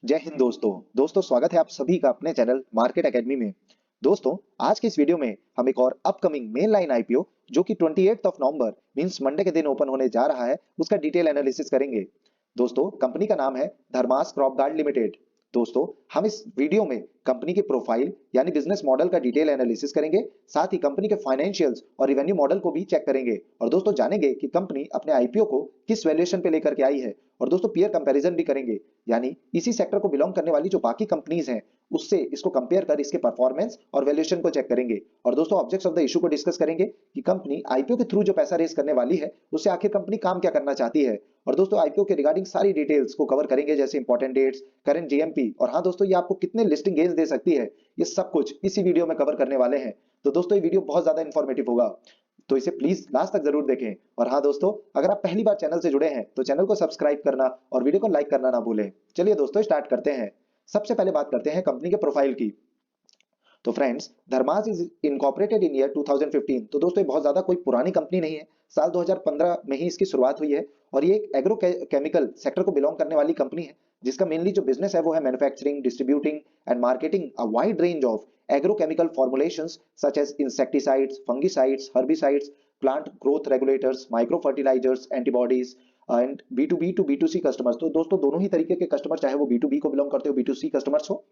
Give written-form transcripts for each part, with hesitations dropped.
जय हिंद दोस्तों स्वागत है आप सभी का अपने चैनल मार्केट एकेडमी में। दोस्तों, आज के इस वीडियो में हम एक और अपकमिंग मेन लाइन आईपीओ जो कि 28 ऑफ नवंबर मींस मंडे के दिन ओपन होने जा रहा है, उसका डिटेल एनालिसिस करेंगे। दोस्तों, कंपनी का नाम है धर्मास क्रॉप गार्ड लिमिटेड। दोस्तों, हम इस वीडियो में कंपनी के प्रोफाइल यानी बिजनेस मॉडल का डिटेल एनालिसिस करेंगे, साथ ही कंपनी के फाइनेंशियल्स और रेवेन्यू मॉडल को भी चेक करेंगे और दोस्तों जानेंगे कि कंपनी अपने आईपीओ को किस वैल्यूएशन पे लेकर के आई है और दोस्तों पीयर कंपैरिजन भी करेंगे, यानी इसी सेक्टर को बिलोंग करने वाली जो बाकी कंपनीज हैं उससे इसको कंपेयर कर इसके परफॉर्मेंस और वैल्यूएशन को चेक करेंगे। और दोस्तों ऑब्जेक्ट्स ऑफ द इशू को डिस्कस करेंगे कि कंपनी आईपीओ के थ्रू जो पैसा रेज करने वाली है उससे आखिर कंपनी काम क्या करना चाहती है। और दोस्तों आईपीओ के रिगार्डिंग सारी डिटेल्स को कवर करेंगे, जैसे इंपॉर्टेंट डेट्स, करंट जीएमपी और हाँ दोस्तों ये आपको कितने लिस्टिंग गेन्स दे सकती है, ये सब कुछ इसी वीडियो में कवर करने वाले हैं। तो दोस्तों ये वीडियो बहुत ज्यादा इंफॉर्मेटिव होगा, तो इसे प्लीज लास्ट तक जरूर देखें। और हाँ दोस्तों, अगर आप पहली बार चैनल से जुड़े हैं तो चैनल को सब्सक्राइब करना और वीडियो को लाइक करना ना भूलें। चलिए दोस्तों स्टार्ट करते हैं। सबसे पहले बात करते हैं कंपनी के प्रोफाइल की। तो friends, Dharmaj is incorporated in year 2015। तो दोस्तों ये बहुत ज्यादा कोई पुरानी कंपनी नहीं है, साल 2015 में ही इसकी शुरुआत हुई है और ये एक एग्रो केमिकल सेक्टर को बिलोंग करने वाली कंपनी है, जिसका मेनली जो बिजनेस है वो है manufacturing, distributing and marketing a wide range of agrochemical formulations such as insecticides, fungicides, herbicides, plant growth regulators, micro fertilizers, antibodies and B to B to B to C customers. तो दोस्तों दोनों ही तरीके के customer, चाहे वो B to B को belong करते हो, बी टू सी कस्टमर्स हो,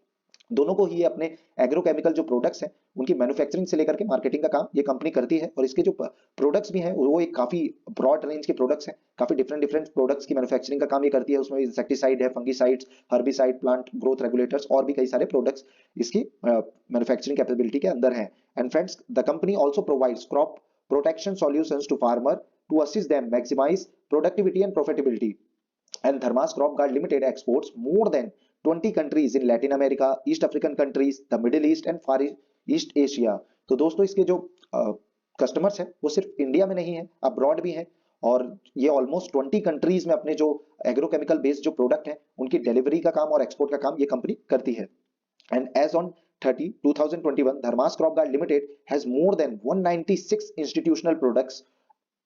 दोनों को ही ये अपने एग्रोकेमिकल जो प्रोडक्ट्स हैं उनकी मैन्युफैक्चरिंग से लेकर के मार्केटिंग का काम ये कंपनी करती है। और इसके जो प्रोडक्ट्स भी हैं वो एक काफी ब्रॉड रेंज के प्रोडक्ट्स हैं, काफी डिफरेंट डिफरेंट प्रोडक्ट्स की मैन्युफैक्चरिंग का काम ये करती है। उसमें इंसेक्टिसाइड है, fungicides, herbicide, plant growth regulators और भी कई सारे प्रोडक्ट्स इसकी मैन्युफैक्चरिंग कैपेबिलिटी के अंदर हैं। And friends, the company also provides crop protection solutions to farmer to assist them maximize productivity and profitability. And Thermas Crop Guard Limited exports more than 20 countries in Latin America, East African countries, the Middle East and Far East Asia। तो दोस्तों इसके जो customers हैं वो सिर्फ India में नहीं है, अब्रॉड भी हैं और ये ऑलमोस्ट 20 कंट्रीज में अपने जो एग्रोकेमिकल बेस्ड जो प्रोडक्ट हैं उनकी डिलीवरी का काम और एक्सपोर्ट का काम ये कंपनी करती है। And as on 30 2021, Dharmas Crop Guard Limited has more than 196 institutional products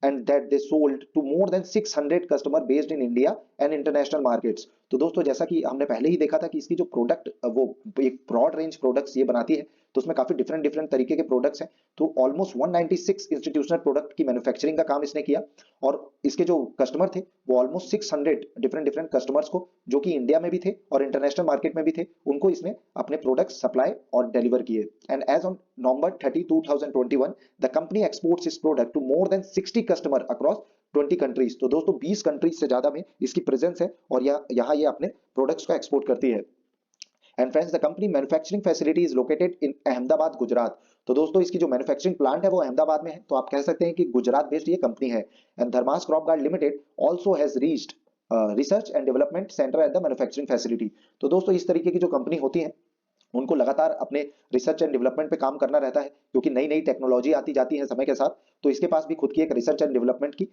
and that they sold to more than 600 customer based in India and international markets। तो दोस्तों जैसा कि हमने पहले ही देखा था कि इसकी जो प्रोडक्ट वो एक ब्रॉड रेंज प्रोडक्ट्स ये बनाती है, तो उसमें काफी डिफरेंट डिफरेंट तरीके के प्रोडक्ट्स हैं। तो ऑलमोस्ट 196 इंस्टीट्यूशनल प्रोडक्ट की मैन्युफैक्चरिंग का काम इसने किया और इसके जो कस्टमर थे वो ऑलमोस्ट 600 डिफरेंट डिफरेंट कस्टमर्स को, जो कि इंडिया में भी थे और इंटरनेशनल मार्केट में भी थे, उनको इसने अपने प्रोडक्ट सप्लाई और डिलीवर किए। And as on November 30 2021, the company exports इस product to more than 60 customer across 20 countries. तो दोस्तों 20 कंट्रीज से ज्यादा में इसकी प्रेजेंस है और यहाँ ये अपने प्रोडक्ट्स को एक्सपोर्ट करती है। And friends, the company manufacturing facility is located in Ahmedabad, Gujarat. तो दोस्तों इसकी जो मैन्युफैक्चरिंग प्लांट है वो अहमदाबाद में है, तो आप कह सकते हैं कि गुजरात बेस्ड ये कंपनी है। And Dharmaj crop guard limited also has reached research and development centre at the manufacturing facility. तो दोस्तों इस तरीके की जो कंपनी होती है उनको लगातार अपने रिसर्च एंड डेवलपमेंट पे काम करना रहता है, क्योंकि नई नई टेक्नोलॉजी आती जाती है समय के साथ। तो इसके पास भी खुद की एक रिसर्च एंड डेवलपमेंट की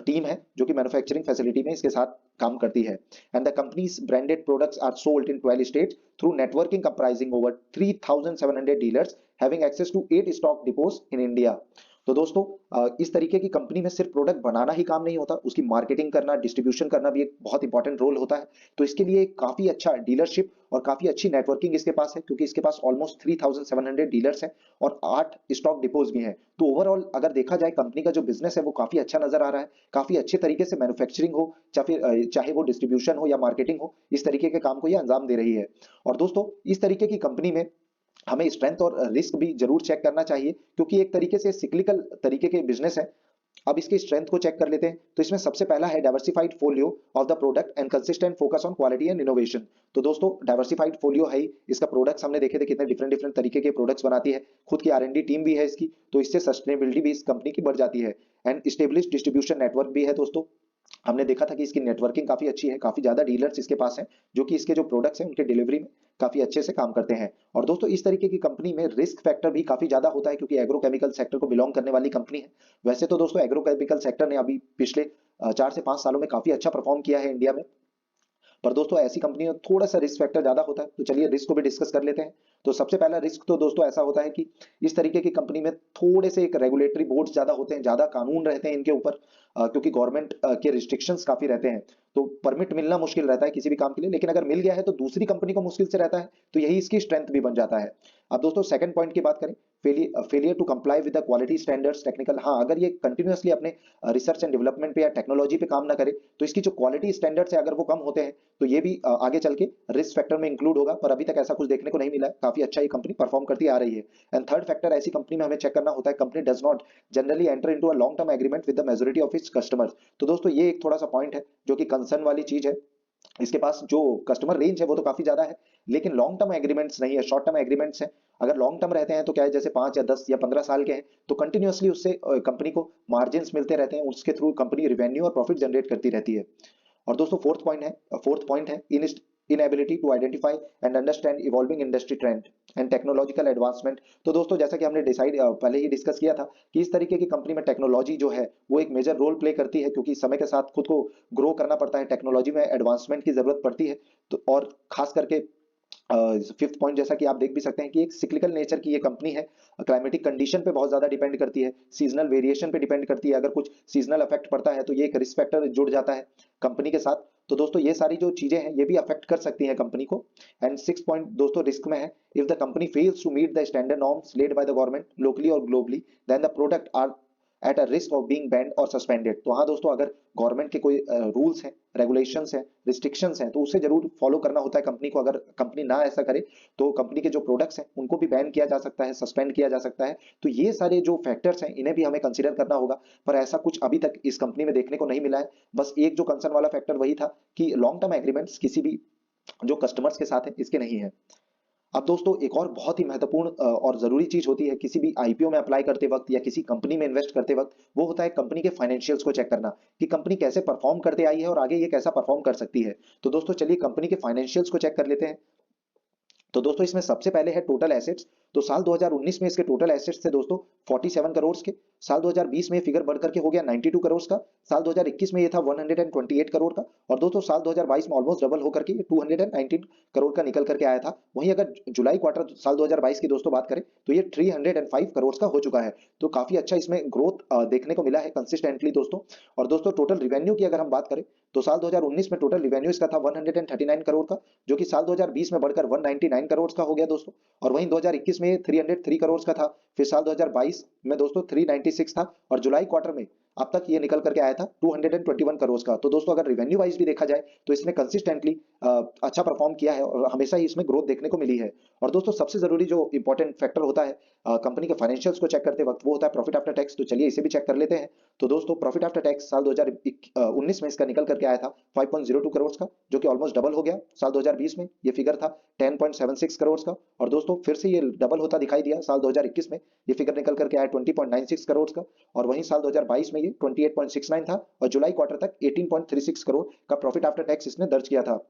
टीम है जो कि मैन्युफैक्चरिंग फैसिलिटी में इसके साथ काम करती है। And the company's branded products are sold in 12 states through networking comprising over 3700 dealers having access to 8 stock depots in India. तो दोस्तों इस तरीके की कंपनी में सिर्फ प्रोडक्ट बनाना ही काम नहीं होता, उसकी मार्केटिंग करना, डिस्ट्रीब्यूशन करना भी एक बहुत इंपॉर्टेंट रोल होता है। तो इसके लिए काफी अच्छा डीलरशिप और काफी अच्छी नेटवर्किंग इसके पास है, क्योंकि इसके पास ऑलमोस्ट 3700 डीलर्स हैं और 8 स्टॉक डिपोज भी हैं। तो ओवरऑल अगर देखा जाए कंपनी का जो बिजनेस है वो काफी अच्छा नजर आ रहा है, काफी अच्छे तरीके से मैन्युफैक्चरिंग हो चाहे वो डिस्ट्रीब्यूशन हो या मार्केटिंग हो, इस तरीके के काम को ये अंजाम दे रही है। और दोस्तों इस तरीके की कंपनी में हमें स्ट्रेंथ और रिस्क भी जरूर चेक करना चाहिए, क्योंकि एक तरीके से सिक्लिकल तरीके के बिजनेस है। अब इसके स्ट्रेंथ को चेक कर लेते हैं। तो इसमें सबसे पहला है diversified folio of the product and consistent focus on quality and innovation. तो दोस्तों डाइवर्सिफाइड फोलियो है ही, इसका प्रोडक्ट्स हमने देखे थे कितने डिफरेंट डिफरेंट तरीके के प्रोडक्ट्स बनाती है, खुद की आर&डी टीम भी है इसकी, तो इससे सस्टेनेबिलिटी भी इस कंपनी की बढ़ जाती है। एंड स्टेब्लिश डिस्ट्रीब्यूशन नेटवर्क भी है दोस्तों, हमने देखा था कि इसकी नेटवर्किंग काफी अच्छी है, काफी ज्यादा डीलर्स इसके पास हैं जो कि इसके जो प्रोडक्ट्स हैं उनके डिलीवरी में काफी अच्छे से काम करते हैं। और दोस्तों इस तरीके की कंपनी में रिस्क फैक्टर भी काफी ज्यादा होता है, क्योंकि एग्रोकेमिकल सेक्टर को बिलोंग करने वाली कंपनी है। वैसे तो दोस्तों एग्रोकेमिकल सेक्टर ने अभी पिछले 4 से 5 सालों में काफी अच्छा परफॉर्म किया है इंडिया में, पर दोस्तों ऐसी कंपनी में थोड़ा सा रिस्क फैक्टर ज्यादा होता है, तो चलिए रिस्क को भी डिस्कस कर लेते हैं। तो सबसे पहला रिस्क तो दोस्तों ऐसा होता है कि इस तरीके की कंपनी में थोड़े से एक रेगुलेटरी बोर्ड्स ज्यादा होते हैं, ज्यादा कानून रहते हैं इनके ऊपर, क्योंकि गवर्नमेंट के रिस्ट्रिक्शंस काफी रहते हैं। तो परमिट मिलना मुश्किल रहता है किसी भी काम के लिए, लेकिन अगर मिल गया है तो दूसरी कंपनी को मुश्किल से रहता है, तो यही इसकी स्ट्रेंथ भी बन जाता है। अब दोस्तों सेकंड पॉइंट की बात करें, failure to comply with the quality standards technical. हाँ, अगर ये कंटिन्यूअसली अपने रिसर्च एंड डेवलपमेंट पे या टेक्नोलॉजी पे काम ना करे, तो इसकी जो क्वालिटी स्टैंडर्ड्स है अगर वो कम होते हैं, तो ये भी आगे चल के रिस्क फैक्टर में इंक्लूड होगा, पर अभी तक ऐसा कुछ देखने को नहीं मिला है। काफी अच्छा ये कंपनी परफॉर्म करती आ रही है। एंड थर्ड फैक्टर, ऐसी कंपनी में हमें चेक करना होता है, company does not generally enter into a long term agreement with the majority of its customers. तो दोस्तों ये एक थोड़ा सा पॉइंट है जो कि कंसर्न वाली चीज है। इसके पास जो कस्टमर रेंज है वो तो काफी ज्यादा है, लेकिन लॉन्ग टर्म एग्रीमेंट्स नहीं है, शॉर्ट टर्म एग्रीमेंट्स है। अगर लॉन्ग टर्म रहते हैं तो क्या है, जैसे 5 या 10 या 15 साल के हैं, तो कंटिन्यूअसली उससे कंपनी को मार्जिन मिलते रहते हैं, उसके थ्रू कंपनी रिवेन्यू और प्रॉफिट जनरेट करती रहती है। और दोस्तों फोर्थ पॉइंट है inability to identify and understand evolving industry trend and technological advancement. तो दोस्तों जैसा कि हमने पहले ही डिस्कस किया था कि इस तरीके की कंपनी में टेक्नोलॉजी जो है वो एक मेजर रोल प्ले करती है, क्योंकि समय के साथ खुद को ग्रो करना पड़ता है, टेक्नोलॉजी में एडवांसमेंट की जरूरत पड़ती है। तो और खास करके फिफ्थ पॉइंट, जैसा कि आप देख भी सकते हैं कि एक सिक्लिकल नेचर की ये कंपनी है, क्लाइमेटिक कंडीशन पे बहुत ज्यादा डिपेंड करती है, सीजनल वेरिएशन पे डिपेंड करती है। अगर कुछ सीजनल इफेक्ट पड़ता है तो ये एक रिस्क फैक्टर जुड़ जाता है कंपनी के साथ। तो दोस्तों ये सारी जो चीजें हैं ये भी अफेक्ट कर सकती हैं कंपनी को। एंड सिक्स पॉइंट दोस्तों रिस्क में है, if the company fails to meet the standard norms led by the government locally और globally, then the product are at a risk of being banned और suspended. तो हाँ दोस्तों, अगर गवर्नमेंट के कोई रूल्स हैं, रेगुलेशंस हैं, रिस्ट्रिक्शंस हैं, तो उसे जरूर फॉलो करना होता है कंपनी को। अगर कंपनी ना ऐसा करे तो कंपनी के जो प्रोडक्ट्स हैं उनको भी बैन किया जा सकता है, सस्पेंड किया जा सकता है। तो ये सारे जो फैक्टर्स हैं इन्हें भी हमें कंसीडर करना होगा, पर ऐसा कुछ अभी तक इस कंपनी में देखने को नहीं मिला है। बस एक जो कंसर्न वाला फैक्टर वही था कि लॉन्ग टर्म एग्रीमेंट्स किसी भी जो कस्टमर्स के साथ है इसके नहीं है। अब दोस्तों एक और बहुत ही महत्वपूर्ण और जरूरी चीज होती है किसी भी आईपीओ में अप्लाई करते वक्त या किसी कंपनी में इन्वेस्ट करते वक्त, वो होता है कंपनी के फाइनेंशियल्स को चेक करना कि कंपनी कैसे परफॉर्म करते आई है और आगे ये कैसा परफॉर्म कर सकती है। तो दोस्तों चलिए कंपनी के फाइनेंशियल्स को चेक कर लेते हैं। तो दोस्तों इसमें सबसे पहले है टोटल एसेट्स। तो साल 2019 में इसके टोटल एसेट्स थे दोस्तों 47 करोड़ के। साल 2020 में ये फिगर बढ़ करके हो गया 92 करोड़ का। साल 2021 में ये था 128 करोड़ का। और दोस्तों साल 2022 में ऑलमोस्ट डबल होकर के 219 करोड़ का निकल करके आया था। वहीं अगर जुलाई क्वार्टर साल 2022 की दोस्तों बात करें तो ये 305 करोड़ का हो चुका है। तो काफी अच्छा इसमें ग्रोथ देखने को मिला है कंसिस्टेंटली दोस्तों। और दोस्तों टोटल रिवेन्यू की अगर हम बात करें तो साल 2019 में टोटल रिवेन्यू इसका था 139 करोड़ का, जो कि साल 2020 में बढ़कर 199 करोड़ का हो गया दोस्तों। और वहीं 2021 में 303 करोड़ का था, फिर साल 2022 में दोस्तों 396 था, और जुलाई क्वार्टर में अब तक ये निकल करके आया था 221 करोड़ का। तो दोस्तों अगर रिवेन्यू वाइज भी देखा जाए तो इसने कंसिस्टेंटली अच्छा परफॉर्म किया है और हमेशा ही इसमें ग्रोथ देखने को मिली है। और दोस्तों सबसे जरूरी जो इंपॉर्टेंट फैक्टर होता है कंपनी के फाइनेंशियल्स को चेक करते वक्त, वो होता है प्रॉफिट आफ्टर टैक्स। तो चलिए इसे भी चेक कर लेते हैं। तो दोस्तों प्रॉफिट आफ्टर टैक्स साल 2019 में इसका निकल करके आया था 5.02 करोड़ का, जो कि ऑलमोस्ट डबल हो गया। साल 2020 में ये फिगर था 10.76 करोड़ का, और दोस्तों फिर से ये डबल होता दिखाई दिया साल 2021 में। ये फिगर निकल करके आया 20.96 करोड़ का, और वहीं साल 2022 में ये 28.69 था, और जुलाई क्वार्टर तक 18.36 करोड़ का प्रॉफिट आफ्टर टैक्स इसने दर्ज किया था।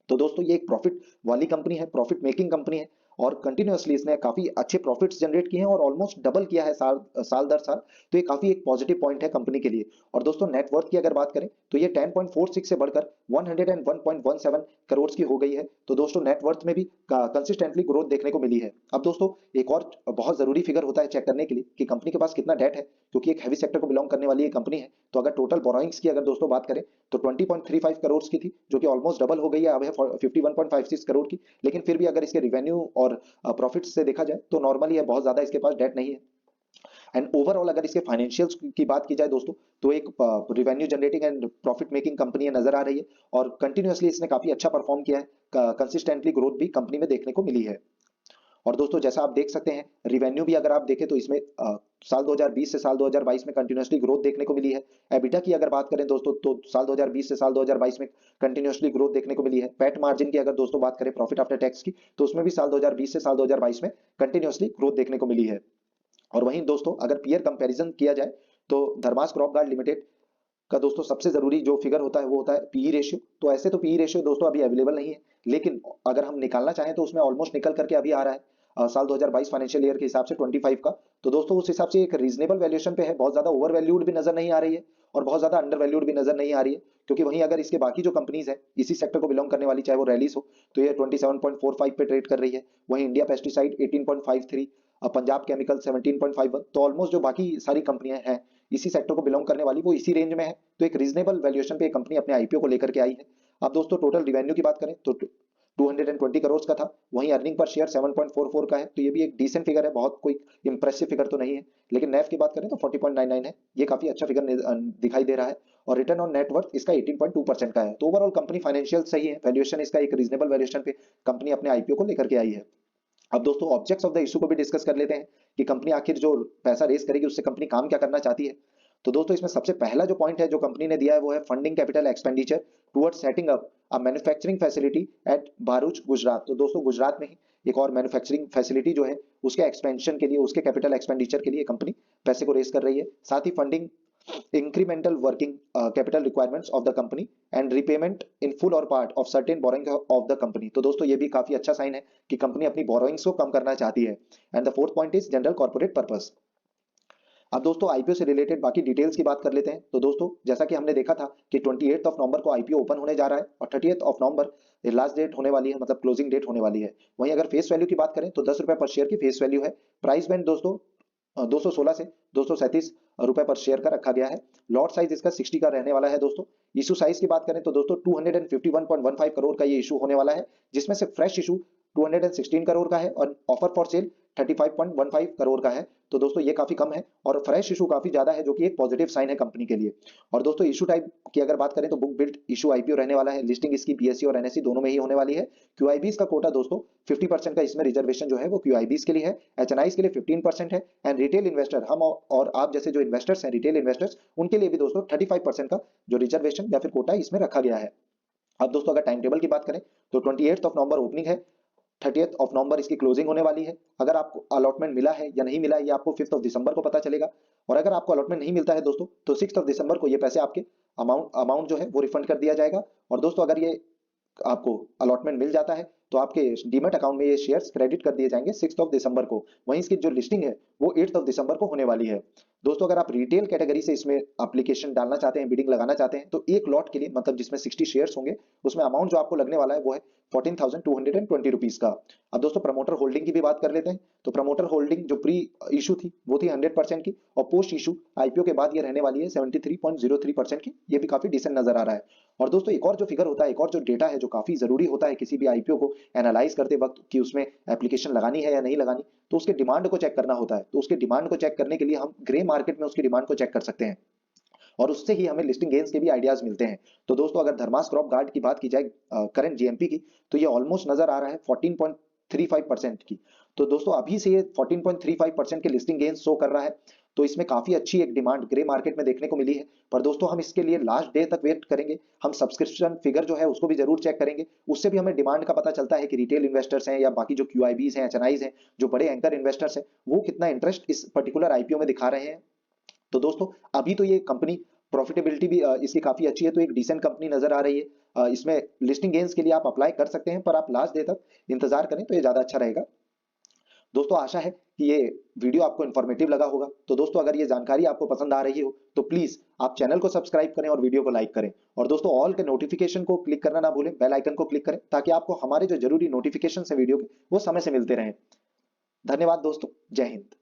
तो दोस्तों ये एक प्रॉफिट वाली कंपनी है, प्रॉफिट मेकिंग कंपनी है, और कंटिन्यूअसली इसने काफी अच्छे प्रॉफिट्स जनरेट किए हैं और ऑलमोस्ट डबल किया है साल साल दर साल। तो ये काफी एक पॉजिटिव पॉइंट है कंपनी के लिए। और दोस्तों नेटवर्थ की अगर बात करें तो ये 10.46 से बढ़कर 101.17 करोड़ की हो गई है। तो दोस्तों नेटवर्थ में भी कंसिस्टेंटली ग्रोथ देखने को मिली है। अब दोस्तों एक और बहुत जरूरी फिगर होता है चेक करने के लिए कि कंपनी के पास कितना डेट है, क्योंकि एक हैवी सेक्टर को बिलोंग करने वाली ये कंपनी है। तो अगर टोटल बोरोइंग्स की अगर दोस्तों बात करें तो 20.35 करोड़ की थी, जो कि ऑलमोस्ट डबल हो गई है, अब है 51.56 करोड़ की। लेकिन फिर भी अगर इसके रिवेन्यू और प्रॉफिट से देखा जाए तो नॉर्मली है, बहुत ज्यादा इसके पास डेट नहीं है। एंड ओवरऑल अगर इसके फाइनेंशियल्स की बात की जाए दोस्तों, तो एक revenue generating and profit making company नजर आ रही है, और कंटिन्यूअसली इसने काफी अच्छा परफॉर्म किया है, कंसिस्टेंटली ग्रोथ भी कंपनी में देखने को मिली है। और दोस्तों जैसा आप देख सकते हैं रिवेन्यू भी अगर आप देखें तो इसमें साल 2020 से साल 2022 में कंटिन्यूअसली ग्रोथ देखने को मिली है। एबिटा की अगर बात करें दोस्तों तो साल 2020 से साल 2022 में कंटिन्यूअसली ग्रोथ देखने को मिली है। पैट मार्जिन की अगर दोस्तों बात करें प्रॉफिट आफ्टर टैक्स की, तो उसमें भी साल 2020 से साल 2022 में कंटिन्यूअसली ग्रोथ देखने को मिली है। और वहीं दोस्तों अगर पीयर कंपैरिजन किया जाए तो धर्मास क्रॉप गार्ड लिमिटेड का दोस्तों सबसे जरूरी जो फिगर होता है वो होता है पीई रेशियो। तो ऐसे तो पीई रेशियो दोस्तों अभी अवेलेबल नहीं है, लेकिन अगर हम निकालना चाहें तो उसमें ऑलमोस्ट निकल करके अभी आ रहा है साल 2022 फाइनेंशियल ईयर के हिसाब से 25 का। तो दोस्तों उस हिसाब से एक रीजनेबल वैल्यूएशन पे है, बहुत ज्यादा ओवर वैल्यूड भी नजर नहीं आ रही है और बहुत ज्यादा अंडर वैल्यूड भी नजर नहीं आ रही है। क्योंकि वहीं अगर इसके बाकी जो कंपनीज है इसी सेक्टर को बिलोंग करने वाली, चाहे वो रैलीस हो, तो ये 27.45 पे ट्रेड कर रही है। वहीं इंडिया पेस्टिसाइड 18.53, पंजाब केमिकल 17.51। तो ऑलमोस्ट जो बाकी सारी कंपनियां हैं इसी सेक्टर को बिलोंग करने वाली, वो इसी रेंज में है। तो एक रीजनेबल वैल्यूएशन पे कंपनी अपने आईपीओ को लेकर के आई है। अब दोस्तों टोटल रिवेन्यू की बात करें तो 220 करोड़ का था। वहीं अर्निंग पर शेयर 7.44 का है, तो ये भी एक डिसेंट फिगर है, बहुत कोई इंप्रेसिव फिगर तो नहीं है। लेकिन नेफ की बात करें तो 40.99 है, ये काफी अच्छा फिगर दिखाई दे रहा है। और रिटर्न ऑन नेटवर्थ इसका 18.2% का है। तो ओवरऑल कंपनी फाइनेंशियल सही है, वैल्यूएशन इसका एक रीजनेबल वैल्यूएशन पे कंपनी अपने आईपीओ को लेकर के आई है। अब दोस्तों ऑब्जेक्ट्स ऑफ द इशू को भी डिस्कस कर लेते हैं कि कंपनी आखिर जो पैसा रेस करेगी उससे कंपनी काम क्या करना चाहती है। तो दोस्तों इसमें सबसे पहला जो पॉइंट है जो कंपनी ने दिया है वो है funding capital expenditure towards setting up a manufacturing facility eight Bharuch Gujarat. तो दोस्तों गुजरात में ही एक और मैन्युफैक्चरिंग फैसिलिटी जो है उसके एक्सपेंशन के लिए, उसके कैपिटल एक्सपेंडिचर के लिए कंपनी पैसे को रेस कर रही है। साथ ही funding incremental working capital requirements of the company and repayment in full or part of certain borrowing of the company। तो दोस्तों ये भी काफी अच्छा साइन है कि कंपनी अपनी बोरोइंग्स को कम करना चाहती है। And the fourth point is general corporate purpose. अब दोस्तों आईपीओ से रिलेटेड बाकी डिटेल्स की बात कर लेते हैं। तो दोस्तों जैसा कि हमने देखा था कि 28 नवंबर को आईपीओ ओपन होने जा रहा है और 30 नवंबर लास्ट डेट होने वाली है, मतलब क्लोजिंग डेट होने वाली है। वहीं अगर फेस वैल्यू की बात करें तो 10 रुपए पर शेयर की फेस वैल्यू है। प्राइस बैंड दोस्तों 216 से 237 रुपए पर शेयर का रखा गया है। लॉट साइज इसका 60 का रहने वाला है। दोस्तों इशू साइज की बात करें तो दोस्तों 251.15 करोड़ का ये इशू होने वाला है, जिसमें से फ्रेश इशू 216 करोड़ का है और ऑफर फॉर सेल 35.15 करोड़ का है। तो दोस्तों ये काफी कम है और फ्रेश इशू काफी ज्यादा है, जो कि एक पॉजिटिव साइन है कंपनी के लिए। और दोस्तों इशू टाइप की अगर बात करें तो बुक बिल्ड इशू आईपीओ रहने वाला है। लिस्टिंग इसकी बीएसई और एनएसई दोनों में ही होने वाली है। क्यूआईबीज का कोटा दोस्तों 50% का इसमें रिजर्वेशन जो है वो क्यूआईबीज के लिए है, एचएनआईज के लिए 15% है एंड रिटेल इन्वेस्टर हम और आप जैसे जो इन्वेस्टर्स हैं, रिटेल इन्वेस्टर्स, उनके लिए भी दोस्तों 35% का जो रिजर्वेशन या फिर कोटा इसमें रखा गया है। अब दोस्तों अगर टाइम टेबल की बात करें तो 28 नवंबर ओपनिंग है, 30 नवंबर इसकी क्लोजिंग होने वाली है। अगर आपको अलॉटमेंट मिला है या नहीं मिला है ये आपको 5 दिसंबर को पता चलेगा। और अगर आपको अलॉटमेंट नहीं मिलता है दोस्तों तो 6 दिसंबर को ये पैसे आपके अमाउंट जो है वो रिफंड कर दिया जाएगा। और दोस्तों अगर ये आपको अलॉटमेंट मिल जाता है तो आपके डीमेट अकाउंट में ये शेयर्स क्रेडिट कर दिए जाएंगे 6 दिसंबर को। वहीं इसकी जो लिस्टिंग है वो 8 दिसंबर को होने वाली है। दोस्तों अगर आप रिटेल कैटेगरी से इसमें एप्लीकेशन डालना चाहते हैं, बिडिंग लगाना चाहते हैं, तो एक लॉट के लिए मतलब जिसमें 60 शेयर्स होंगे उसमें अमाउंट जो आपको लगने वाला है वो है 14,220 रुपीज का। अब दोस्तों प्रमोटर होल्डिंग की भी बात कर लेते हैं। तो प्रमोटर होल्डिंग जो प्री इशू थी वो थी 100% की और पोस्ट इशू आईपीओ के बाद ये रहने वाली है 73.03% की। ये भी काफी डिसेंट नजर आ रहा है। और दोस्तों एक और जो फिगर होता है, एक और जो डेटा है जो काफी जरूरी होता है किसी भी आईपीओ को एनालाइज करते वक्त कि उसमें एप्लीकेशन लगानी है या नहीं लगानी, तो उसके डिमांड को चेक करना होता है। तो उसके डिमांड को चेक करने के लिए हम ग्रे मार्केट में उसकी डिमांड को चेक कर सकते हैं और उससे ही हमें लिस्टिंग गेन्स के भी आइडियाज मिलते हैं। तो दोस्तों अगर धर्मास क्रॉप गार्ड की बात की जाए करंट जीएमपी की, तो ये ऑलमोस्ट नजर आ रहा है 14.35% की। तो दोस्तों अभी से ये 14.35% के लिस्टिंग गेन्स शो कर रहा है। तो इसमें काफी अच्छी एक डिमांड ग्रे मार्केट में देखने को मिली है। पर दोस्तों हम इसके लिए लास्ट डे तक वेट करेंगे, हम सब्सक्रिप्शन फिगर जो है उसको भी जरूर चेक करेंगे। उससे भी हमें डिमांड का पता चलता है कि रिटेल इन्वेस्टर्स हैं या बाकी जो क्यूआईबीज हैं, एचएनआईज हैं, जो बड़े एंकर इन्वेस्टर्स हैं, वो कितना इंटरेस्ट इस पर्टिकुलर आईपीओ में दिखा रहे हैं। तो दोस्तों अभी तो ये कंपनी प्रॉफिटेबिलिटी भी इसकी काफी अच्छी है, तो एक डिसेंट कंपनी नजर आ रही है। इसमें लिस्टिंग गेन्स के लिए आप अप्लाई कर सकते हैं, पर आप लास्ट डे तक इंतजार करें तो ये ज्यादा अच्छा रहेगा। दोस्तों आशा है कि ये वीडियो आपको इन्फॉर्मेटिव लगा होगा। तो दोस्तों अगर ये जानकारी आपको पसंद आ रही हो तो प्लीज आप चैनल को सब्सक्राइब करें और वीडियो को लाइक करें। और दोस्तों ऑल के नोटिफिकेशन को क्लिक करना ना भूलें, बेल आइकन को क्लिक करें ताकि आपको हमारे जो जरूरी नोटिफिकेशन है वीडियो के वो समय से मिलते रहें। धन्यवाद दोस्तों, जय हिंद।